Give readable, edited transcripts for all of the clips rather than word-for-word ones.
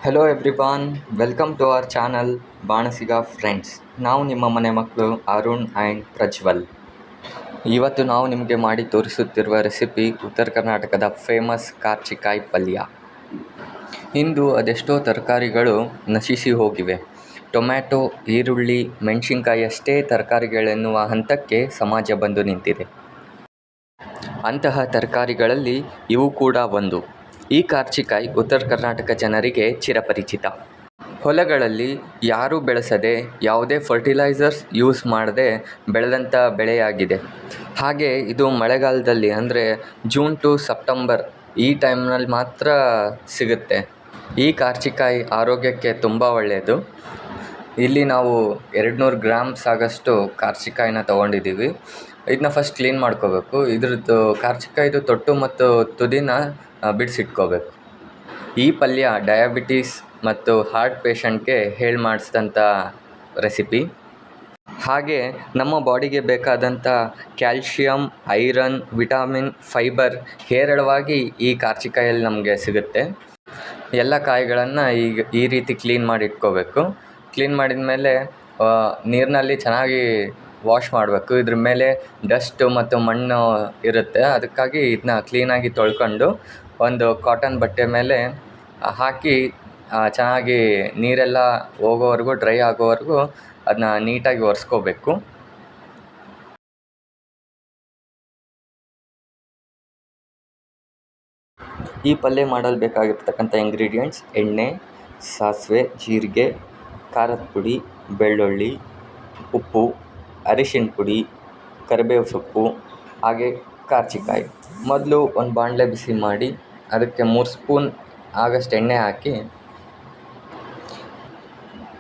Hello everyone, welcome to our channel Banasiga friends. ನಾವು ನಿಮ್ಮ ಮನೆ ಮಕ್ಕಳು ಅರುಣ್ ಆ್ಯಂಡ್ ಪ್ರಜ್ವಲ್. ಇವತ್ತು ನಾವು ನಿಮಗೆ ಮಾಡಿ ತೋರಿಸುತ್ತಿರುವ ರೆಸಿಪಿ ಉತ್ತರ ಕರ್ನಾಟಕದ ಫೇಮಸ್ ಕಾರ್ಚಿಕಾಯಿ ಪಲ್ಯ. ಇಂದು ಅದೆಷ್ಟೋ ತರಕಾರಿಗಳು ನಶಿಸಿ ಹೋಗಿವೆ. ಟೊಮ್ಯಾಟೊ, ಈರುಳ್ಳಿ, ಮೆಣಸಿನ್ಕಾಯಿ ಅಷ್ಟೇ ತರಕಾರಿಗಳೆನ್ನುವ ಹಂತಕ್ಕೆ ಸಮಾಜ ಬಂದು ನಿಂತಿದೆ. ಅಂತಹ ತರಕಾರಿಗಳಲ್ಲಿ ಇವು ಕೂಡ ಒಂದು. ಈ ಕಾರ್ಚಿಕಾಯಿ ಉತ್ತರ ಕರ್ನಾಟಕ ಜನರಿಗೆ ಚಿರಪರಿಚಿತ. ಹೊಲಗಳಲ್ಲಿ ಯಾರೂ ಬೆಳೆಸದೆ, ಯಾವುದೇ ಫರ್ಟಿಲೈಸರ್ಸ್ ಯೂಸ್ ಮಾಡದೆ ಬೆಳೆದಂಥ ಬೆಳೆಯಾಗಿದೆ. ಹಾಗೆ ಇದು ಮಳೆಗಾಲದಲ್ಲಿ ಅಂದರೆ ಜೂನ್ ಟು ಸೆಪ್ಟೆಂಬರ್ ಈ ಟೈಮ್ನಲ್ಲಿ ಮಾತ್ರ ಸಿಗುತ್ತೆ. ಈ ಕಾರ್ಚಿಕಾಯಿ ಆರೋಗ್ಯಕ್ಕೆ ತುಂಬ ಒಳ್ಳೆಯದು. ಇಲ್ಲಿ ನಾವು 200 ಗ್ರಾಮ್ಸ್ ಆಗಷ್ಟು ಕಾರ್ಚಿಕಾಯಿನ ತೊಗೊಂಡಿದ್ದೀವಿ. ಇದನ್ನ ಫಸ್ಟ್ ಕ್ಲೀನ್ ಮಾಡ್ಕೋಬೇಕು. ಇದ್ರದ್ದು ಕಾರ್ಚಿಕಾಯಿದು ತೊಟ್ಟು ಮತ್ತು ತುದಿನ ಬಿಡಿಸಿಟ್ಕೋಬೇಕು. ಈ ಪಲ್ಯ ಡಯಾಬಿಟೀಸ್ ಮತ್ತು ಹಾರ್ಟ್ ಪೇಷಂಟ್ಗೆ ಹೇಳಿ ಮಾಡಿಸಿದಂಥ ರೆಸಿಪಿ. ಹಾಗೆ ನಮ್ಮ ಬಾಡಿಗೆ ಬೇಕಾದಂಥ ಕ್ಯಾಲ್ಶಿಯಂ, ಐರನ್, ವಿಟಾಮಿನ್, ಫೈಬರ್ ಹೇರಳವಾಗಿ ಈ ಕಾರ್ಚಿಕಾಯಲ್ಲಿ ನಮಗೆ ಸಿಗುತ್ತೆ. ಎಲ್ಲ ಕಾಯಿಗಳನ್ನು ಈ ರೀತಿ ಕ್ಲೀನ್ ಮಾಡಿ ಇಟ್ಕೋಬೇಕು. ಕ್ಲೀನ್ ಮಾಡಿದ ಮೇಲೆ ನೀರಿನಲ್ಲಿ ಚೆನ್ನಾಗಿ ವಾಶ್ ಮಾಡಬೇಕು. ಇದ್ರ ಮೇಲೆ ಡಸ್ಟು ಮತ್ತು ಮಣ್ಣು ಇರುತ್ತೆ. ಅದಕ್ಕಾಗಿ ಇದನ್ನ ಕ್ಲೀನಾಗಿ ತೊಳ್ಕೊಂಡು ಒಂದು ಕಾಟನ್ ಬಟ್ಟೆ ಮೇಲೆ ಹಾಕಿ ಚೆನ್ನಾಗಿ ನೀರೆಲ್ಲ ಹೋಗೋವರೆಗೂ, ಡ್ರೈ ಆಗೋವರೆಗೂ ಅದನ್ನ ನೀಟಾಗಿ ಒರೆಸ್ಕೋಬೇಕು. ಈ ಪಲ್ಯ ಮಾಡಲು ಬೇಕಾಗಿರ್ತಕ್ಕಂಥ ಇಂಗ್ರೀಡಿಯೆಂಟ್ಸ್: ಎಣ್ಣೆ, ಸಾಸಿವೆ, ಜೀರಿಗೆ, ಖಾರದ ಪುಡಿ, ಬೆಳ್ಳುಳ್ಳಿ, ಉಪ್ಪು, ಅರಿಶಿನ ಪುಡಿ, ಕರಿಬೇವು ಸೊಪ್ಪು, ಹಾಗೆ ಕಾರ್ಚಿಕಾಯಿ. ಮೊದಲು ಒಂದು ಬಾಣಲೆ ಬಿಸಿ ಮಾಡಿ ಅದಕ್ಕೆ 3 ಸ್ಪೂನ್ ಆಗಷ್ಟು ಎಣ್ಣೆ ಹಾಕಿ,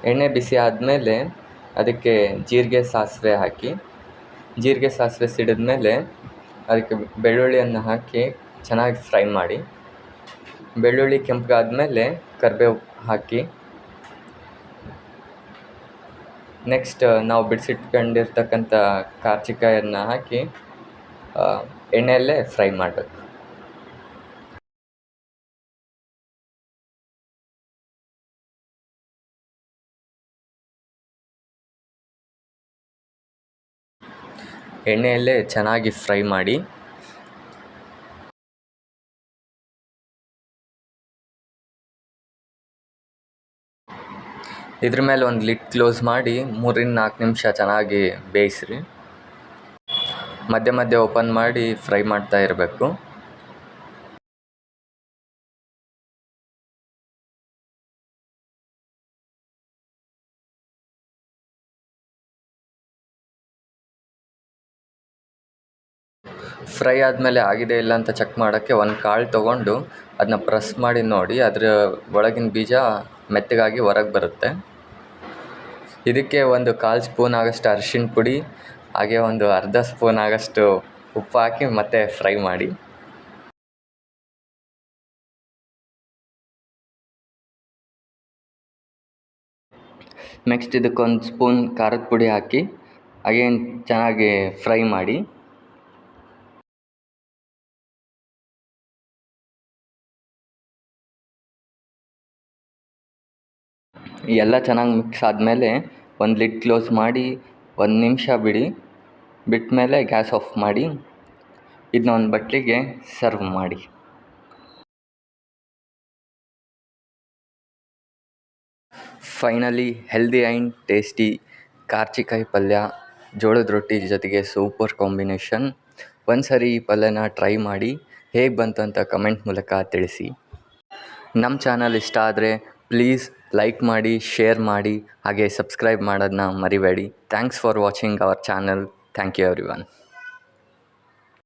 ಎಣ್ಣೆ ಬಿಸಿ ಆದಮೇಲೆ ಅದಕ್ಕೆ ಜೀರಿಗೆ, ಸಾಸಿವೆ ಹಾಕಿ, ಜೀರಿಗೆ ಸಾಸಿವೆ ಸಿಡಿದ ಮೇಲೆ ಅದಕ್ಕೆ ಬೆಳ್ಳುಳ್ಳಿಯನ್ನು ಹಾಕಿ ಚೆನ್ನಾಗಿ ಫ್ರೈ ಮಾಡಿ. ಬೆಳ್ಳುಳ್ಳಿ ಕೆಂಪಗಾದ್ಮೇಲೆ ಕರಿಬೇವು ಹಾಕಿ, ನೆಕ್ಸ್ಟ್ ನಾವು ಬಿಡಿಸಿಟ್ಕೊಂಡಿರ್ತಕ್ಕಂಥ ಕಾರ್ಚಿಕಾಯನ್ನು ಹಾಕಿ ಎಣ್ಣೆಯಲ್ಲೇ ಫ್ರೈ ಮಾಡಬೇಕು. ಎಣ್ಣೆಯಲ್ಲೇ ಚೆನ್ನಾಗಿ ಫ್ರೈ ಮಾಡಿ. ಇದ್ರ ಮೇಲೆ ಒಂದು ಲಿಡ್ ಕ್ಲೋಸ್ ಮಾಡಿ 3-4 ನಿಮಿಷ ಚೆನ್ನಾಗಿ ಬೇಯಿಸ್ರಿ. ಮಧ್ಯೆ ಮಧ್ಯೆ ಓಪನ್ ಮಾಡಿ ಫ್ರೈ ಮಾಡ್ತಾ ಇರಬೇಕು. ಫ್ರೈ ಆದಮೇಲೆ ಆಗಿದೆ ಇಲ್ಲ ಅಂತ ಚೆಕ್ ಮಾಡೋಕ್ಕೆ ಒಂದು ಕಾಳು ತೊಗೊಂಡು ಅದನ್ನ ಪ್ರೆಸ್ ಮಾಡಿ ನೋಡಿ, ಅದರ ಒಳಗಿನ ಬೀಜ ಮೆತ್ತಗಾಗಿ ಹೊರಗೆ ಬರುತ್ತೆ. ಇದಕ್ಕೆ ಒಂದು 1/4 ಸ್ಪೂನ್ ಆಗಷ್ಟು ಅರಿಶಿನ ಪುಡಿ, ಹಾಗೆ ಒಂದು ಅರ್ಧ ಸ್ಪೂನ್ ಆಗಷ್ಟು ಉಪ್ಪು ಹಾಕಿ ಮತ್ತೆ ಫ್ರೈ ಮಾಡಿ. ನೆಕ್ಸ್ಟ್ ಇದಕ್ಕೊಂದು ಸ್ಪೂನ್ ಖಾರದ ಪುಡಿ ಹಾಕಿ ಅಗೇನ್ ಚೆನ್ನಾಗಿ ಫ್ರೈ ಮಾಡಿ. ಎಲ್ಲ ಚೆನ್ನಾಗಿ ಮಿಕ್ಸ್ ಆದಮೇಲೆ ಒಂದು ಲಿಡ್ ಕ್ಲೋಸ್ ಮಾಡಿ 1 ನಿಮಿಷ ಬಿಟ್ಟ ಮೇಲೆ ಗ್ಯಾಸ್ ಆಫ್ ಮಾಡಿ ಇದನ್ನ ಒಂದು ಬಟ್ಲಿಗೆ ಸರ್ವ್ ಮಾಡಿ. ಫೈನಲಿ ಹೆಲ್ದಿ ಆ್ಯಂಡ್ ಟೇಸ್ಟಿ ಕಾರ್ಚಿಕಾಯಿ ಪಲ್ಯ ಜೋಳದ ರೊಟ್ಟಿ ಜೊತೆಗೆ ಸೂಪರ್ ಕಾಂಬಿನೇಷನ್. ಒಂದು ಸರಿ ಈ ಪಲ್ಯನ ಟ್ರೈ ಮಾಡಿ ಹೇಗೆ ಬಂತು ಅಂತ ಕಮೆಂಟ್ ಮೂಲಕ ತಿಳಿಸಿ. ನಮ್ಮ ಚಾನಲ್ ಇಷ್ಟ ಆದರೆ ಪ್ಲೀಸ್ ಲೈಕ್ ಮಾಡಿ, ಶೇರ್ ಮಾಡಿ, ಹಾಗೆ ಸಬ್ಸ್ಕ್ರೈಬ್ ಮಾಡೋದನ್ನ ಮರಿಬೇಡಿ. Thanks for watching our channel. Thank you everyone.